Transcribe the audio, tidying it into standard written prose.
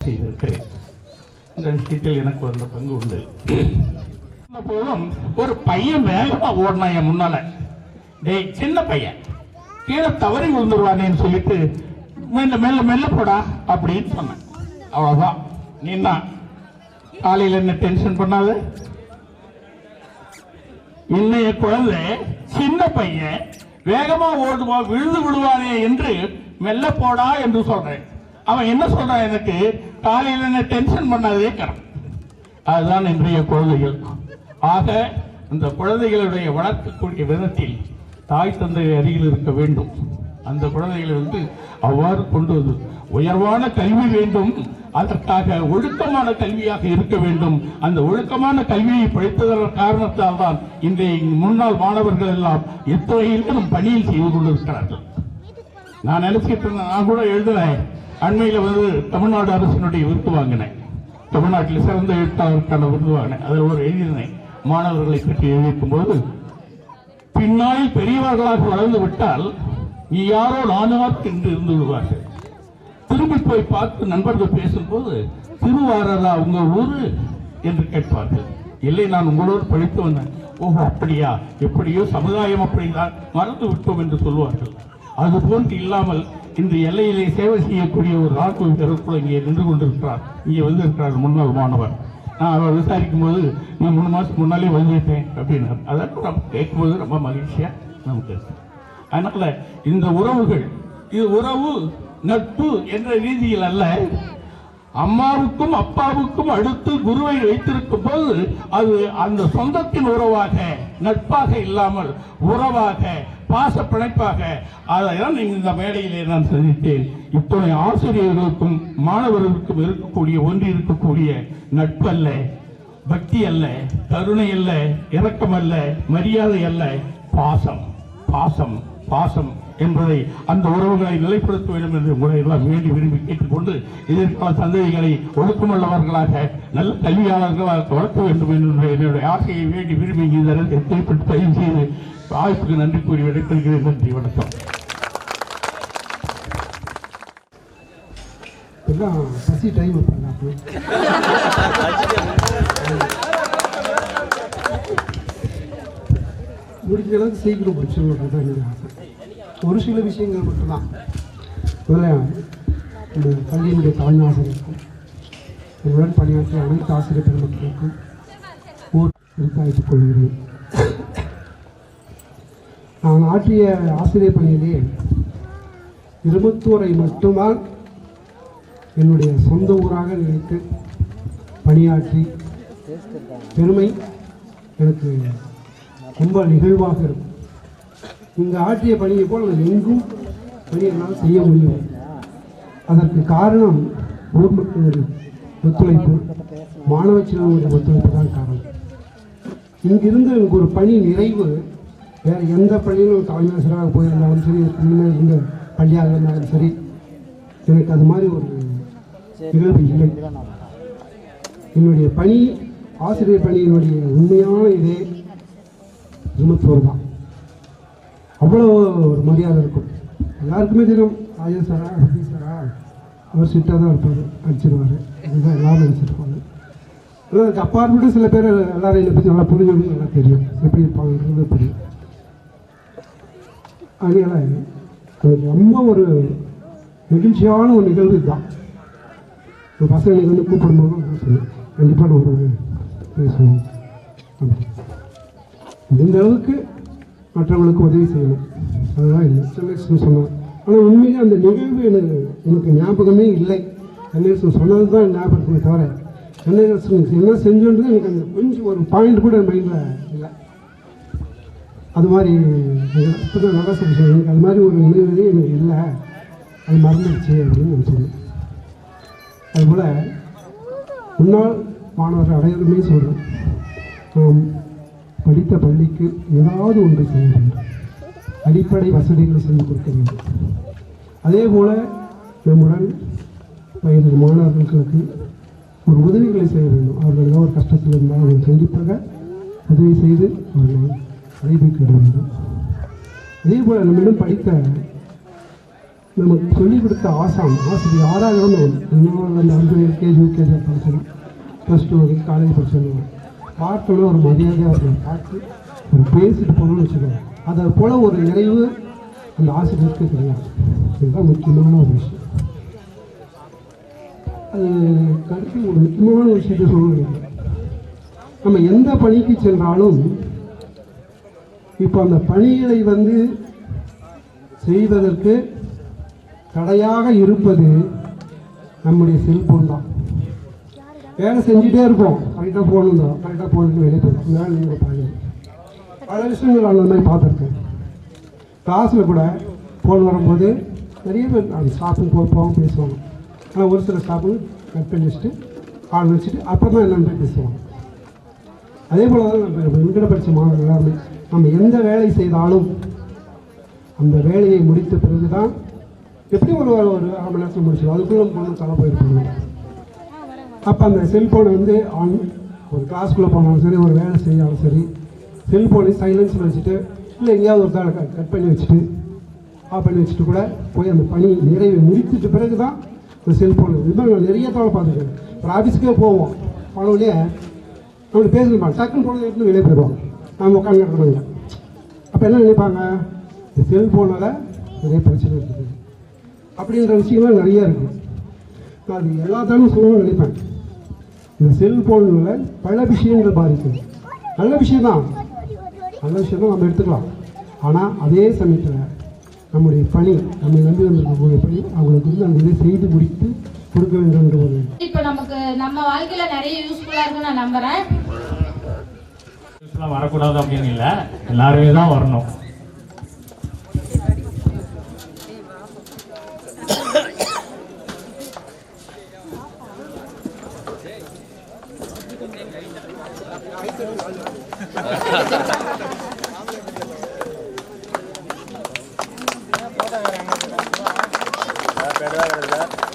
செய்திருக்கிறேன். இந்த விஷயத்தில் எனக்கு வந்த பங்கு உண்டு. போதும் ஒரு பையன் வேகமா ஓடினா என் முன்னால, டேய் சின்ன பையன் கீழே தவறி விழுந்துருவானேன்னு சொல்லிட்டு மெல்ல மெல்ல மெல்ல போடா அப்படின்னு சொன்னேன். அவ்வளவுதான். நீனா காலையில் என்ன டென்ஷன் பண்ணாது. இன்னைய குழந்தை சின்ன பையன் வேகமா ஓடுவா விழுந்து விடுவானே என்று மெல்ல போடா என்று சொல்றேன். அவன் என்ன சொல்றான், எனக்கு காலையில் என்ன டென்ஷன் பண்ணாதே கரெக்ட். அதுதான் இன்றைய குழந்தைகள். ஆக இந்த குழந்தைகளுடைய வளர்க்கக்கூடிய விதத்தில் தாய் தந்தை அருகில் இருக்க வேண்டும். அந்த குழந்தைகளை அவ்வாறு கொண்டு வந்து உயர்வான கல்வி வேண்டும். அதற்காக ஒழுக்கமான கல்வியாக இருக்க வேண்டும். அந்த ஒழுக்கமான கல்வியை படித்ததன் காரணத்தால் தான் இன்றைய முன்னாள் மாணவர்கள் எல்லாம் எத்தகையிலும் பணியில் செய்து கொண்டிருக்கிறார்கள். நான் நினைச்சிட்டு இருந்தேன், நான் கூட எழுதினேன். அண்மையில் தமிழ்நாடு அரசினுடைய விருது வாங்கினேன். தமிழ்நாட்டில் சிறந்த எழுத்தாளருக்கான விருது வாங்கினேன். அதில் ஒரு எழுதினேன், மாணவர்களை பற்றி எழுதிக்கும் போது, பின்னால் பெரியவர்களாக வளர்ந்து விட்டால் நீ யாரோ நானார் என்று இருந்து விடுவார்கள். திரும்பி போய் பார்த்து நண்பர்கள் பேசும்போது, திருவாரூரா உங்க ஊரு என்று கேட்பார்கள். இல்லை, நான் உங்களோடு படித்து வந்தேன். ஓஹோ அப்படியா, எப்படியோ சமுதாயம் அப்படிதான் மறந்து விட்டோம் என்று சொல்வார்கள். அது போன்று இல்லாமல் இந்த எல்லையிலே சேவை செய்யக்கூடிய ஒரு ராணுவ வீரர் கூட இங்கே நின்று கொண்டிருக்கிறார். இங்கே வந்திருக்கிறார் முன்னாள் மாணவர். நான் அவரை விசாரிக்கும் போது, நான் 3 மாதத்துக்கு முன்னாலே வந்துவிட்டேன் அப்படின்னார். அதற்கு நம்ம கேட்கும்போது ரொம்ப மகிழ்ச்சியா நமக்கு இருக்கு. அதனால இந்த உறவுகள், இது உறவு நட்பு என்ற ரீதியில் அல்ல, அம்மாவுக்கும் அப்பாவுக்கும் அடுத்து குருவை வைத்திருக்கும் போது அது அந்த சொந்தத்தின் உறவாக, நட்பாக இல்லாமல் உறவாக, பாச பிணைப்பாக. அதைதான் இந்த மேடையிலே நான் சந்தித்தேன். இத்தனை ஆசிரியர்களுக்கும் மாணவர்களுக்கும் இருக்கக்கூடிய ஒன்றி இருக்கக்கூடிய நட்பு அல்ல, பக்தி அல்ல, கருணை அல்ல, இரக்கம் அல்ல, மரியாதை அல்ல, பாசம் பாசம் பாசம் என்பதை, அந்த உறவுகளை நிலைப்படுத்த வேண்டும் என்று உங்களை எல்லாம் வேண்டி விரும்பி கேட்டுக்கொண்டு, எதிர்கால சந்ததிகளை ஒழுக்கமுள்ளவர்களாக நல்ல கல்வியாளர்களாக வளர்க்க வேண்டும் என்ற என்னுடைய ஆசையை வேண்டி விரும்பி இந்த குறிப்பிட்டு பதிவு செய்து வாய்ப்புக்கு நன்றி கூறி விடைபெறுகிறேன். நன்றி, வணக்கம். பசி டைம் முடிஞ்ச அளவுக்கு சீக்கிரம் முடிச்சுதான் என்னுடைய ஆசை. ஒரு சில விஷயங்கள் மட்டும்தான். முதல்ல இந்த பள்ளியினுடைய தலைமை ஆசிரியருக்கும் என்னுடன் பணியாற்றிய அனைத்து ஆசிரியர் பெருமக்களுக்கும் குறிப்பாய்த்துக் கொள்கிறேன். நான் ஆற்றிய ஆசிரியர் பணியிலே இருபத்தோரை மட்டும்தான் என்னுடைய சொந்த ஊராக நினைத்து பணியாற்றி பெருமை எனக்கு ரொம்ப நிகழ்வாக இருக்கும். இங்கு ஆற்றிய பணியை போல் எங்கும் பணி என்னால் செய்ய முடியும். அதற்கு காரணம் ஊர் மக்களுடைய ஒத்துழைப்பு, மாணவ செல்வங்களுடைய ஒத்துழைப்பு தான் காரணம். இங்கிருந்து எனக்கு ஒரு பணி நிறைவு வேறு எந்த பள்ளியிலும் தலைமையாசிரியராக போயிருந்தாலும் சரி, இருந்த பள்ளியாக இருந்தாலும் சரி, எனக்கு அது மாதிரி ஒரு நிகழ்வு இல்லை. என்னுடைய பணி, ஆசிரியர் பணியினுடைய உண்மையான இதே இருமத்தோர் தான். அவ்வளோ ஒரு மரியாதை இருக்கும். எல்லாருக்குமே தெரியும், ஆயா சாரா ஹபி சாரா, அவர் சிட்டாக தான் இருப்பார், அடிச்சிருவார், இதுதான் எல்லாரும் நினச்சிருப்பாங்க. ஆனால் அதுக்கு அப்பாற்பட்டு சில பேர் எல்லாரும் என்னை பற்றி நல்லா புரிஞ்சவங்க நல்லா தெரியும், எப்படி இருப்பாங்கன்றது தெரியும். அதனால் அது ரொம்ப ஒரு நெகிழ்ச்சியான ஒரு நிகழ்வு தான். பசங்களுக்கு கூப்பிடும்போது நான் சொல்லுவேன், கண்டிப்பாக நம்ம பேசுவோம். இந்த அளவுக்கு மற்றவங்களுக்கு உதவி செய்யணும், அதுதான் எஸ்எல்எஸ்ன்னு சொன்னாங்க. ஆனால் உண்மையிலே அந்த நிகழ்வு எனக்கு ஞாபகமே இல்லை. என்எஸ் சொன்னது தான் ஞாபகத்துக்கு தவிர என்எஸ் என்ன செஞ்சோன்றது எனக்கு அந்த கொஞ்சம் ஒரு பாயிண்ட் கூட மைண்டில் இல்லை. அது மாதிரி இப்போ தான் நல்லா சொல்லுவேன், எனக்கு அது மாதிரி ஒரு நினைவு எனக்கு இல்லை, அது மறந்துடுச்சு அப்படின்னு நான் சொன்னேன். அதுபோல் முன்னாள் மாணவர்கள் அனைவருமே சொல்கிறேன், நாம் படித்த பள்ளிக்கு ஏதாவது ஒன்று செய்ய வேண்டும், அடிப்படை வசதிகளை செய்து கொடுக்க வேண்டும். அதே போல் நம்முடன் வயது மாணவர்களுக்கு ஒரு உதவிகளை செய்ய வேண்டும். அவர்கள் ஏதோ ஒரு கஷ்டத்தில் இருந்தால் அவர்கள் கண்டிப்பாக உதவி செய்து அவர்களை அழைப்பிக்க வேண்டும். அதே போல் நம்மிடம் படித்த நமக்கு சொல்லிக் கொடுத்த ஆசிரியர் யாராக இருந்தாலும் அந்த 5 எல்கேஜி யூகேஜி படிச்சது +2 வரைக்கும் காலேஜ் படிச்சவங்க பார்த்தோன்னே ஒரு மரியாதையாக இருக்கும், பார்த்து ஒரு பேசிட்டு போகணும்னு வச்சுக்கோங்க. அதை போல் ஒரு நிறைவு அந்த ஆசிரியருக்கு கிடையாது. இதுதான் முக்கியமான ஒரு விஷயம். அது கருத்து ஒரு முக்கியமான விஷயத்தை சொல்லணும். நம்ம எந்த பணிக்கு சென்றாலும் இப்போ அந்த பணிகளை செய்வதற்கு தடையாக இருப்பது நம்முடைய செல்போன் தான். வேலை செஞ்சுட்டே இருப்போம், கரெக்டாக போகணும் தான், கரெக்டாக போகணுன்னு வெளியே போயிடும். வேலை நீங்கள் பாருங்கள், பல விஷயங்கள் அந்த மாதிரி பார்த்துருக்கேன். கிளாஸில் கூட ஃபோன் வரும்போது நிறைய பேர் அந்த ஸ்டாஃபும் போவாங்க பேசுவாங்க. ஆனால் ஒரு சில ஸ்டாஃபும் கட் பண்ணி வச்சுட்டு ஆள் வச்சுட்டு அப்புறம் தான் என்னென்னு பேசுவாங்க. அதே போல் தான் நம்ம எங்கிட்ட படித்த மாணவர்கள் எல்லாருமே நம்ம எந்த வேலை செய்தாலும் அந்த வேலையை முடித்த பிறகு தான் எப்படி ஒரு 1/2 மணி நேரத்தில் முடிச்சிடும், அதுக்குள்ளே நம்ம பொண்ணு தலை போயிருப்பாங்க. அப்போ அந்த செல்ஃபோனை ஒரு கிளாஸ்க்குள்ளே போனாலும் சரி, ஒரு வேலை செய்யாலும் சரி, செல்ஃபோனை சைலன்ஸில் வச்சுட்டு இல்லை எங்கேயாவது ஒரு தாளை கட் பண்ணி வச்சுட்டு ஆஃப் பண்ணி வச்சுட்டு கூட போய் அந்த பணி நிறைவை முடித்துட்டு பிறகு தான் இந்த செல்ஃபோன். இதுமாதிரி நிறைய தவளை பார்த்துருக்கேன். ஒரு ஆஃபீஸுக்கே போவோம், போனோடனே நம்மளுக்கு பேசணுமா டக்குன்னு போனது எடுத்து வெளியே போயிடுவாங்க, நம்ம உட்காந்து இருக்கணுங்க. அப்போ என்ன நினைப்பாங்க, இந்த செல்ஃபோனால் நிறைய பிரச்சனை இருக்குது அப்படின்ற விஷயங்கள்லாம் நிறையா இருக்குது. நான் அது எல்லாத்தாலும் சொல்லணும்னு நினைப்பேன். இந்த செல்ஃபோனில் பல விஷயங்கள் பாதிக்குது. நல்ல விஷயம்தான் நம்ம எடுத்துக்கலாம். ஆனால் அதே சமயத்தில் நம்முடைய பணி, நம்ம நம்பி வந்திருக்கக்கூடிய பணி அவங்களுக்கு அந்த இதை செய்து முடித்து கொடுக்க வேண்டும் என்ற ஒரு இப்போ நமக்கு நம்ம வாழ்க்கையில நிறைய யூஸ்ஃபுல்லா இருக்குன்னு நான் நம்புறேன். வரக்கூடாது அப்படின்னு இல்லை, எல்லாருமே தான் வரணும். பேர் தான்